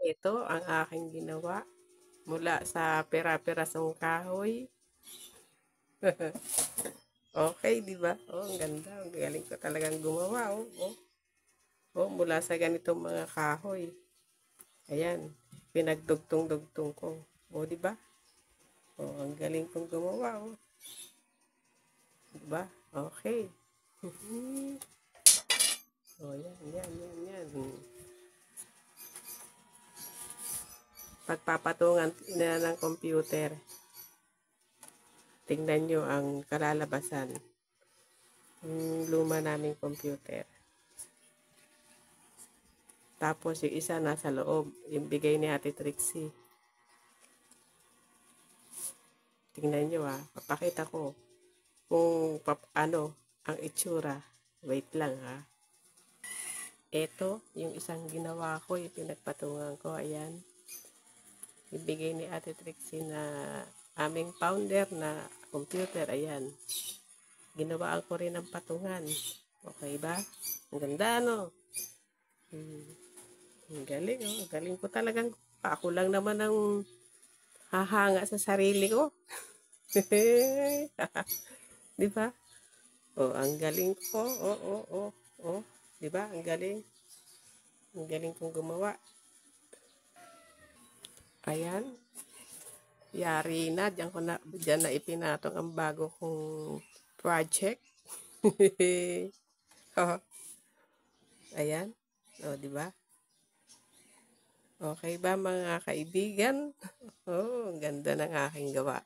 Ito ang aking ginawa mula sa pera-perasong kahoy. Okay, di ba? Oh, ang ganda. Ang galing ko talagang gumawa. Oh, mula sa ganitong mga kahoy. Ayan, pinagdugtong-dugtong ko. Oh, di ba? Oh, ang galing kong gumawa. Oh, di ba? Okay. Oh, yan. Pagpapatungan na ng computer. Tingnan nyo ang kalalabasan. Yung luma naming computer. Tapos yung isa nasa loob. Yung bigay ni Ate Trixie. Tingnan nyo Papakita ko kung ano ang itsura. Wait lang Ito, yung isang ginawa ko, yung pinagpatungan ko. Ayan. Ibigay ni Ate Trixie na aming founder na computer. Ayan. Ginawaan ko rin ng patungan. Okay ba? Ang ganda, no? Ang galing, Ang galing ko talagang. Ako lang naman ang hahanga sa sarili ko. Di ba? Ang galing ko. Di ba? Ang galing. Ang galing kong gumawa. Ayan. Yari na. Diyan na ipinatong ang bago kong project. Ayan. Di ba? Okay ba mga kaibigan? Ang ganda ng aking gawa.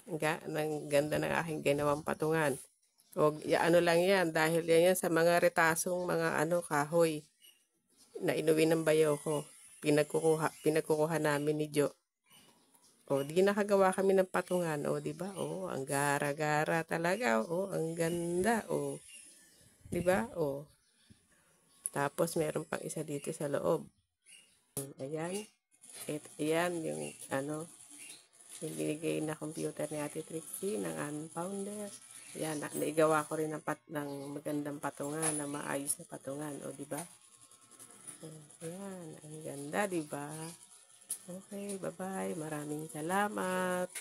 Ang ganda ng aking ginawang patungan. Ano lang yan, dahil yan sa mga retasong mga kahoy na inuwi ng bayaw ko. Pinagkukuha namin ni Jo. Di nakagawa kami ng patungan. Di ba? Ang gara-gara talaga. Ang ganda. Di ba? Tapos meron pang isa dito sa loob. Ayan. Ayan yung yung binigay na computer ni Ate Trixie ng aming founder. Ayan, naigawa ko rin ng magandang patungan, na maayos na patungan. Di ba? Ayan, ang ganda, di ba? Okay, bye-bye. Maraming salamat.